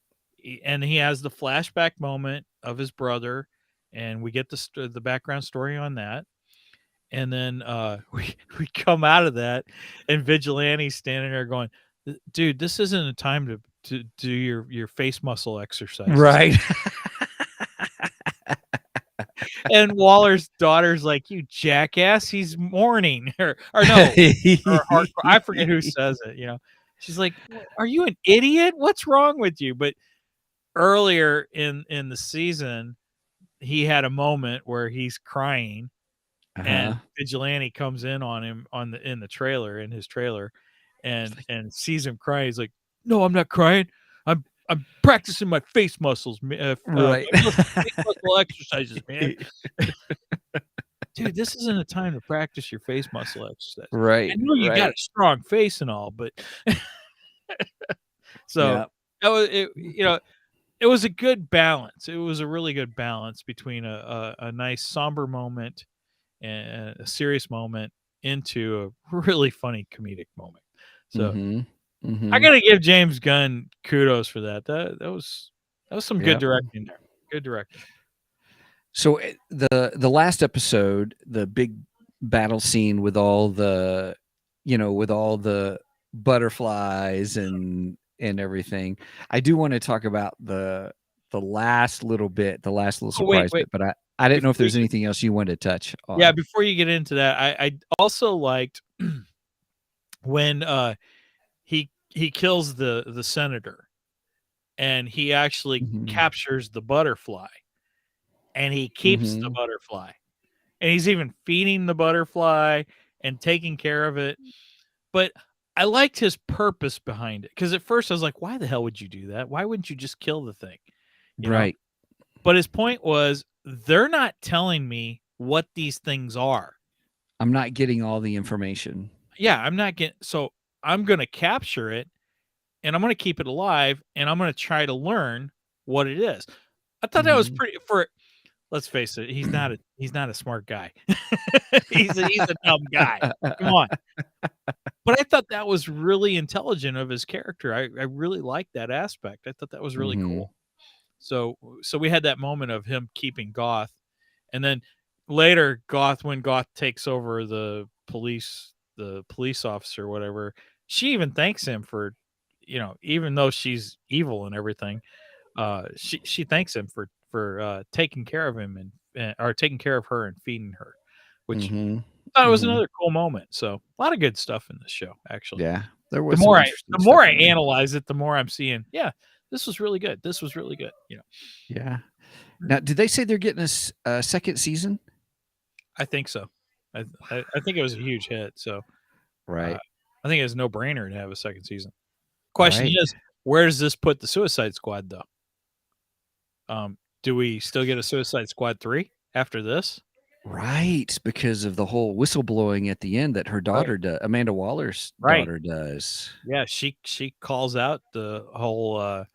and he has the flashback moment of his brother, and we get the background story on that. And then we come out of that, and Vigilante's standing there going, "Dude, this isn't a time to do your face muscle exercises." Right. And Waller's daughter's like, "You jackass, he's mourning," or no, or hardcore. I forget who says it. She's like, "Are you an idiot? What's wrong with you?" But earlier in the season, he had a moment where he's crying, Uh-huh. and Vigilante comes in on him in the trailer, in his trailer, It's and like, sees him crying. He's like, "No, I'm not crying. I'm practicing my face muscles, right. face muscle exercises, man." Dude, this isn't a time to practice your face muscle exercise. I Right, know you got right. a strong face and all, but so Yeah. that was it. It was a good balance. It was a really good balance between a nice somber moment and a serious moment into a really funny comedic moment. So Mhm, I mhm. gotta give James Gunn kudos for that. That was some good Yep. directing there. Good directing. So, the last episode, the big battle scene with all the butterflies and everything. I do want to talk about the last little bit, the last little Oh, wait, surprise wait. bit, but I didn't know if Before there's you anything else you wanted to touch Yeah, on. before you get into that, I also liked when, he kills the senator, and he actually Mhm. captures the butterfly, and he keeps the Mhm. butterfly, and he's even feeding the butterfly and taking care of it, but I liked his purpose behind it, because at first I was like, "Why the hell would you do that? Why wouldn't you just kill the thing?" You know? Right. But his point was, "They're not telling me what these things are." I'm not getting all the information. Yeah, I'm not getting, so I'm gonna capture it, and I'm gonna keep it alive, and I'm gonna try to learn what it is. I thought that was Mhm. pretty, for, let's face it, he's not a smart guy. He's a dumb guy. Come on. But I thought that was really intelligent of his character. I really liked that aspect. I thought that was really Mhm. cool. So we had that moment of him keeping Goth, and then later when Goth takes over the police officer or whatever, she even thanks him for, even though she's evil and everything, she thanks him for taking care of him, and or taking care of her and feeding her, which Mhm. I thought was Mhm. another cool moment. So a lot of good stuff in this show, actually. Yeah. There The was some more I interesting the more stuff I in there. analyze it, the more I'm seeing, yeah, this was really good. This was really good. Yeah. Now, did they say they're getting a second season? I think so. I think it was a huge hit. So uh, Right. I think it's no brainer to have a second season. Question Right. is, where does this put the Suicide Squad though? Do we still get a Suicide Squad 3 after this? Right, because of the whole whistleblowing at the end that her Right. daughter Amanda Waller's Right. daughter does. Yeah, she calls out the whole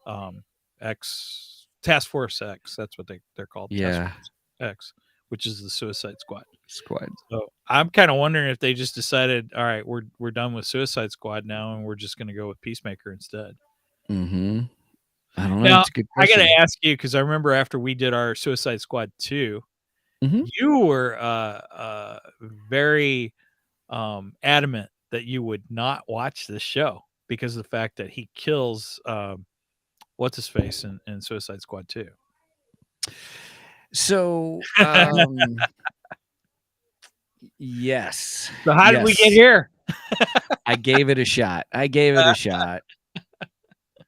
um X Task Force X. That's what they're called, Task Yeah, Force X, which is the Suicide Squad. Squad. So I'm kind of wondering if they just decided, all right, we're done with Suicide Squad now, and we're just going to go with Peacemaker instead. Mhm. I don't know, Now it's a good I got to question. ask you, because I remember after we did our Suicide Squad 2, Mhm. you were very adamant that you would not watch this show because of the fact that he kills what's his face in Suicide Squad 2. So, yes, So how did we get yes, here? I gave it a shot. I gave it a shot.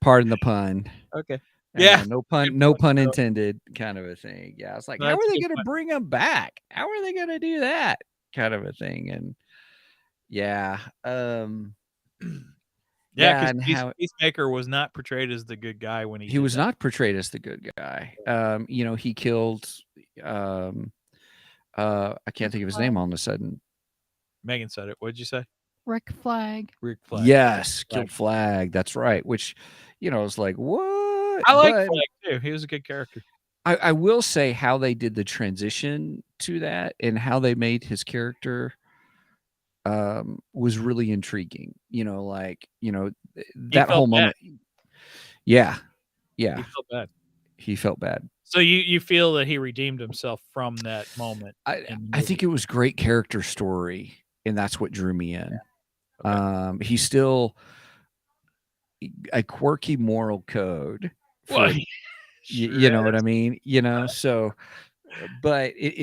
Pardon the pun. Okay. Yeah. Good No point. pun So intended kind of a thing. Yeah, I was like, no, "How that's are a they good gonna point. bring him back? How are they gonna do that?" Kind of a thing, and yeah, Yeah, yeah, because and how Peacemaker was not portrayed as the good guy when he he did was that. not portrayed as the good guy. He killed, um, I can't Rick think of his name Flag. all of a sudden. Megan said it. What'd you say? Rick Flag. Rick Flag. Yeah, Yes, Flag. killed Flag, that's right, which, it's like, "What?" I like But Flag too. He was a good character. I will say how they did the transition to that and how they made his character, was really intriguing, He that felt whole bad. moment. Yeah, He yeah, felt bad. he felt bad. So you feel that he redeemed himself from that moment in the I think movie? it was great character story, and that's what drew me in. Okay. He's still a quirky moral code Well, for he sure you know what I is. mean? So, but it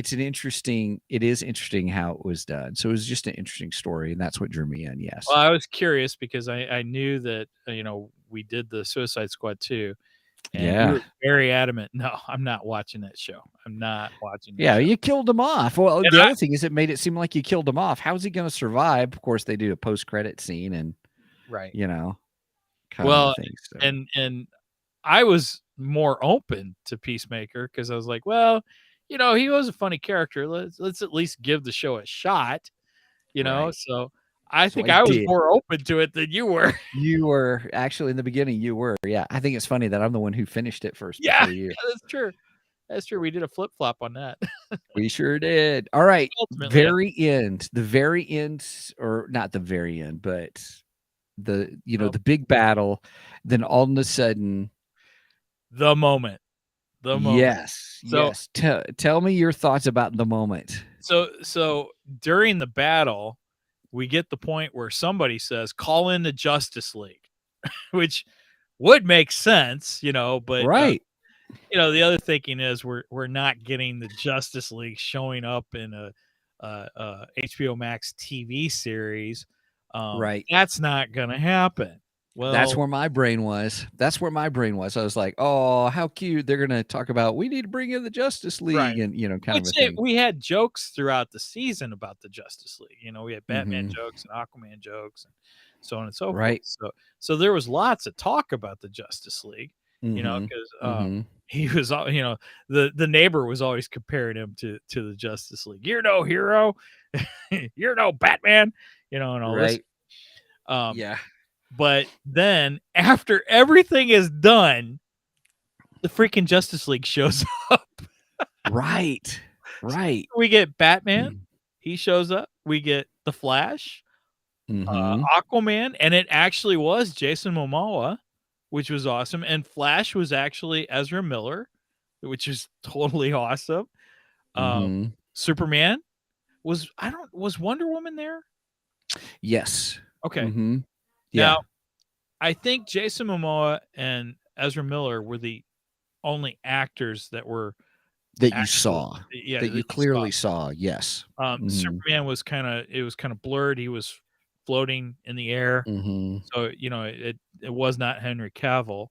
is interesting how it was done. So it was just an interesting story, and that's what drew me in, Well, yes. I was curious because I knew that, we did the Suicide Squad 2, and you Yeah. were very adamant, "No, I'm not watching that show. I'm not watching that Yeah, show." you killed him off. Well, And the I other thing is it made it seem like you killed him off. How's he gonna survive? Of course, they do a post-credit scene and, Right. you know, kind of a Well, thing, so and I was more open to Peacemaker because I was like, "Well, he was a funny character. Let's at least give the show a shot," right. So I So think I I was did. more open to it than you were. You were actually in the beginning, you were, yeah. I think it's funny that I'm the one who finished it first Yeah, before you. that's true. That's true. We did a flip flop on that. We sure did. All right, Ultimately, I think. the very end, or not the very end, but Oh, the big battle, then all of a sudden, the moment. The moment. yes, So yes. Tell me your thoughts about the moment. so during the battle, we get the point where somebody says, "Call in the Justice League," which would make sense, but Right. the other thinking is we're not getting the Justice League showing up in a HBOMax TV series. Right. That's not gonna happen. That's Well, where my brain was. That's where my brain was. I was like, "Oh, how cute! They're gonna talk about we need to bring in the Justice right. League," and kind of Which a thing. we had jokes throughout the season about the Justice League. We had Batman Mhm. jokes and Aquaman jokes and so on and so forth. Right. So there was lots of talk about the Justice League, Mhm. because Mhm. he was, the neighbor was always comparing him to the Justice League. You're no hero, you're no Batman, and all this. Right. Um, Yeah. but then after everything is done, the freaking Justice League shows up. Right. Right. We get Batman, he shows up. We get the Flash, Mhm. Aquaman, and it actually was Jason Momoa, which was awesome. And Flash was actually Ezra Miller, which is totally awesome. Mhm. Superman was Wonder Woman there? Yes. Okay. Mhm. Yeah. Now, I think Jason Momoa and Ezra Miller were the only actors that were That you actually, saw. yeah, That that you you saw. clearly saw. Yes. Mhm. Superman was kind of blurred. He was floating in the air. Mhm. So, it was not Henry Cavill,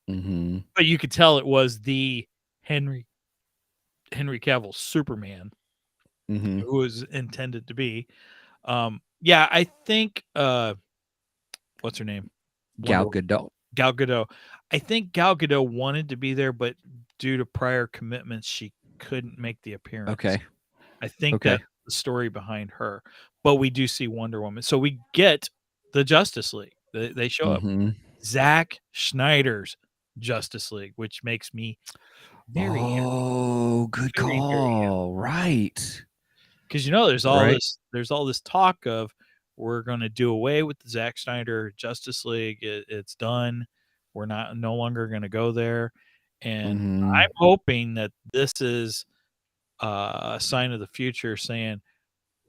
Mhm. but you could tell it was the Henry Cavill Superman Mhm. who was intended to be. Yeah, I think what's her name? Wonder Gal Woman. Gadot. Gal Gadot. I think Gal Gadot wanted to be there, but due to prior commitments, she couldn't make the appearance. Okay. I think Okay. that's the story behind her. But we do see Wonder Woman. So we get the Justice League. They show up. Mhm. Zack Snyder's Justice League, which makes me very happy. Oh, good Very, very happy. call. Right. Because Right. there's all this talk of we're gonna do away with the Zack Snyder Justice League. It's done. We're no longer gonna go there. And I'm Mhm. hoping that this is a sign of the future saying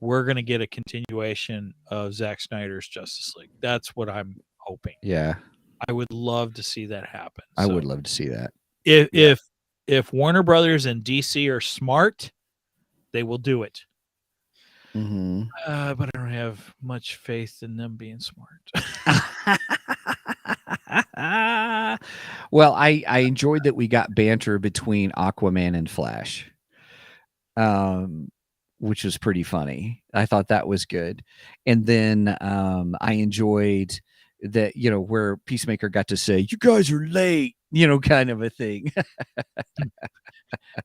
we're gonna get a continuation of Zack Snyder's Justice League. That's what I'm hoping. Yeah. I would love to see that happen. I So would love to see that. if Yeah. if Warner Brothers and DC are smart, they will do it. Mhm. But I don't have much faith in them being smart. Well, I enjoyed that we got banter between Aquaman and Flash, um, which was pretty funny. I thought that was good. And then I enjoyed that, where Peacemaker got to say, "You guys are late," kind of a thing.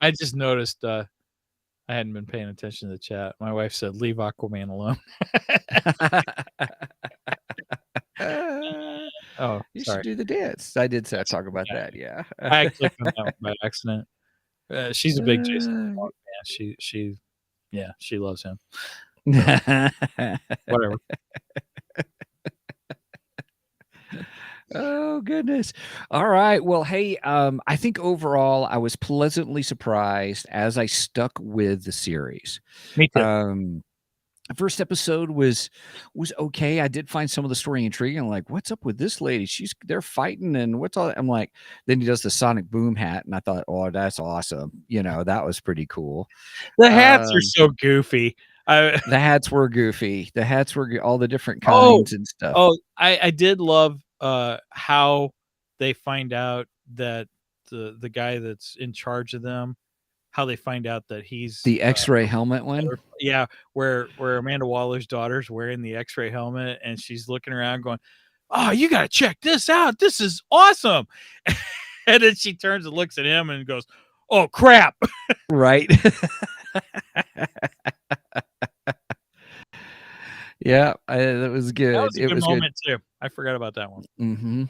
I just noticed I hadn't been paying attention to the chat. My wife said, "Leave Aquaman alone." Oh, You should sorry. do the dance. I did talk about Yeah, that. Yeah. I clicked on that one by accident. She's a big Jason Uh, Momoa fan. She loves him. So whatever. Oh goodness. All right. Well, hey, I think overall I was pleasantly surprised as I stuck with the series. Me too. First episode was okay. I did find some of the story intriguing. I'm like, what's up with this lady? They're fighting and what's all that? I'm like, then he does the sonic boom hat, and I thought, oh, that's awesome. That was pretty cool. The hats are Um, so goofy. the hats were goofy. The hats were all the different Oh, kinds and stuff. oh, I did love, how they find out that the guy that's in charge of them, how they find out that he's, The X-ray helmet one. yeah, where Amanda Waller's daughter's wearing the X-ray helmet, and she's looking around going, "Oh, you gotta check this out. This is awesome." And then she turns and looks at him and goes, "Oh, crap." Right. Yeah, that was That good. was a It good was good. moment too. I forgot about that one. Mhm.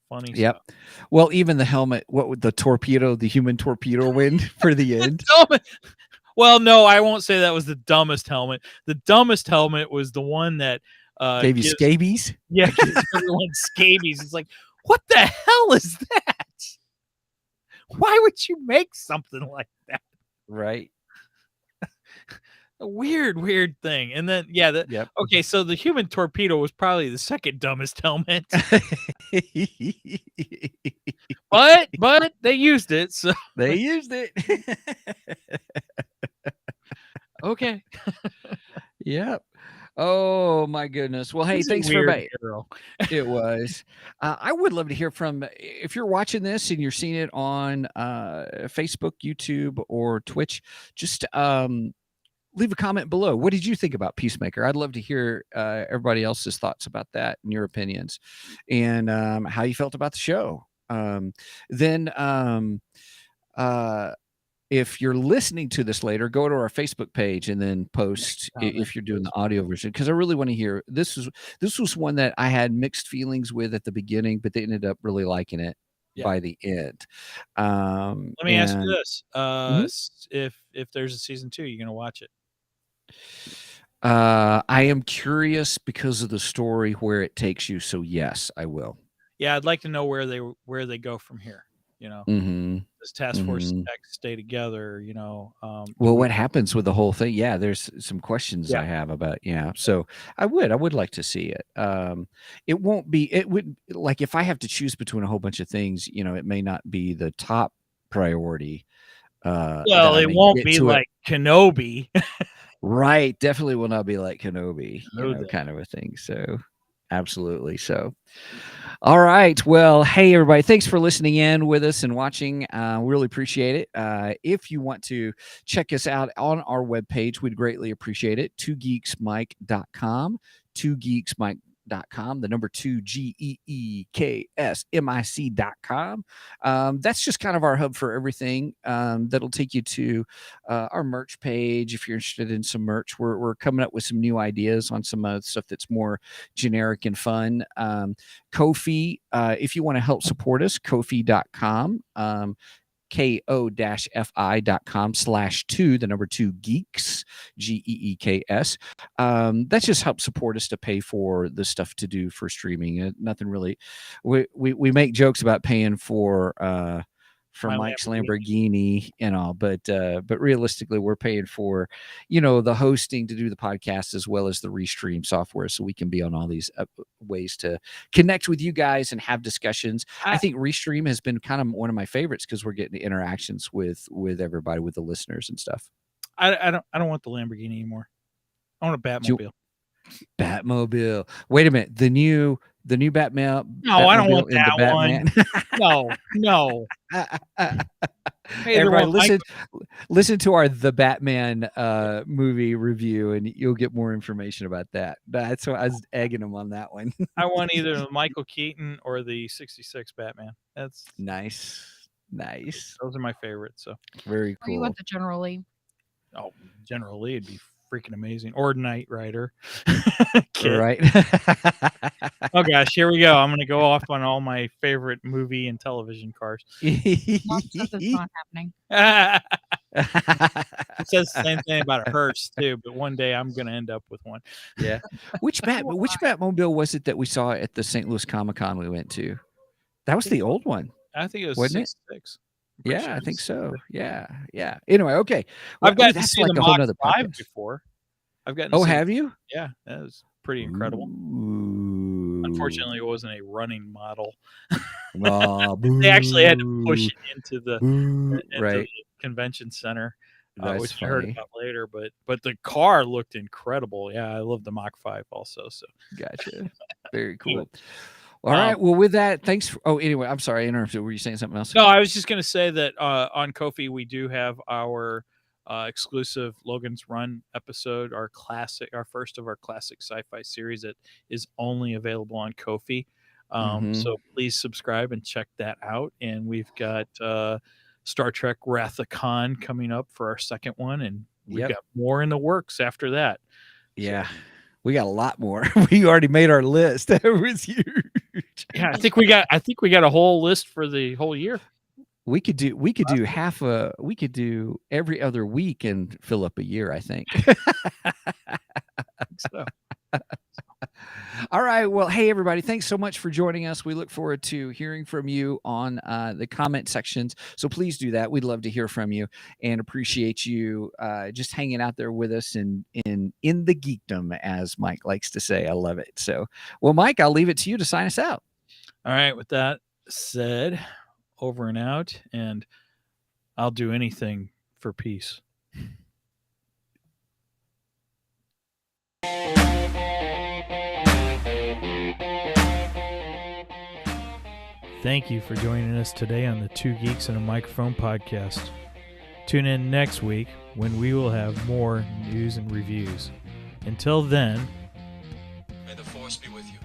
Funny Yep. stuff. Well, even the helmet, what would the human torpedo win for the end? Dumbest- Well, no, I won't say that was the dumbest helmet. The dumbest helmet was the one that Gave you gives scabies? gives everyone scabies. It's like, what the hell is that? Why would you make something like that? Right. A weird thing. And then Yep. okay, so the human torpedo was probably the second dumbest helmet. But they used it, so They used it. okay. Yep. Oh my goodness. Well, hey, It's a thanks for weird everybody. hero. It was. I would love to hear from if you're watching this and you're seeing it on Facebook, YouTube, or Twitch. Just leave a comment below. What did you think about Peacemaker? I'd love to hear everybody else's thoughts about that and your opinions, and how you felt about the show. Then if you're listening to this later, go to our Facebook page and then post if you're doing the audio version, because I really want to hear. This was one that I had mixed feelings with at the beginning, but they ended up really liking it by the end. Let me ask you this: Mhm. if there's a season 2, you gonna watch it? I am curious because of the story where it takes you. So yes, I will. Yeah, I'd like to know where they go from here. You know, Mm-hmm. does Task Force Mm-hmm. X stay together? You know, Well, what happens with the whole thing? Yeah, there's some questions I have about. Yeah, so I would like to see it. It won't be. It would, like, if I have to choose between a whole bunch of things, it may not be the top priority. That Well, I it may won't get be to it. like Kenobi. Right, definitely will not be like Kenobi, No, that. kind of a thing. So, absolutely. So, all right. Well, hey, everybody. Thanks for listening in with us and watching. Really appreciate it. If you want to check us out on our webpage, we'd greatly appreciate it. 2geeksmike.com. 2geeksmike.com. The number 2 GEEKSMIC.com. That's just kind of our hub for everything. That'll take you to our merch page if you're interested in some merch. We're coming up with some new ideas on some stuff that's more generic and fun. Ko-fi, if you want to help support us, Ko-fi.com, ko-fi.com/2, the number 2 geeks, GEEKS. That just helps support us to pay for the stuff to do for streaming. Nothing really. We make jokes about paying for My Mike's Lamborghini and all, but realistically, we're paying for, the hosting to do the podcast as well as the restream software, so we can be on all these ways to connect with you guys and have discussions. I think restream has been kind of one of my favorites because we're getting the interactions with everybody, with the listeners and stuff. I don't want the Lamborghini anymore. I want a Batmobile. Batmobile. Wait a minute. The new Batman. No, I don't want in the that one. No. Hey, everybody, listen to our The Batman movie review, and you'll get more information about that. That's why I was egging him on that one. I want either Michael Keaton or the 66 Batman. That's nice. Those are my favorites. So very cool. Or you want the General Lee? Oh, General Lee would be freaking amazing. Or Knight Rider. Right. Oh gosh, here we go. I'm gonna go off on all my favorite movie and television cars. Mom says it's not happening. It says the same thing about a hearse too, but one day I'm gonna end up with one. Yeah. Which Batmobile was it that we saw at the St. Louis Comic-Con we went to? That was the old one. I think it was Wasn't 66. Yeah, sure I think so. Yeah. Anyway, okay. I've gotten to that's see like the a whole Mach nother 5 podcast. before. I've gotten. To see have you? Yeah, that was pretty incredible. Ooh. Unfortunately, it wasn't a running model. Oh, They actually had to push it into the right. convention center, That's which I heard about later. But the car looked incredible. Yeah, I love the Mach 5 also. So gotcha. Very cool. All right. Well, with that, thanks. Anyway, I'm sorry I interrupted. Were you saying something else? No, I was just going to say that on Ko-fi we do have our exclusive Logan's Run episode, our first of our classic sci-fi series that is only available on Ko-fi. So please subscribe and check that out. And we've got Star Trek Wrath of Khan coming up for our second one, and we've got more in the works after that. Yeah. So, we got a lot more. We already made our list. It was huge. Yeah, I think we got a whole list for the whole year. We could do we could do every other week and fill up a year, I think. So. All right. Well, hey, everybody. Thanks so much for joining us. We look forward to hearing from you on the comment sections. So please do that. We'd love to hear from you and appreciate you just hanging out there with us in the geekdom, as Mike likes to say. I love it. So, well, Mike, I'll leave it to you to sign us out. All right. With that said, over and out, and I'll do anything for peace. Thank you for joining us today on the Two Geeks and a Microphone podcast. Tune in next week when we will have more news and reviews. Until then, May the force be with you.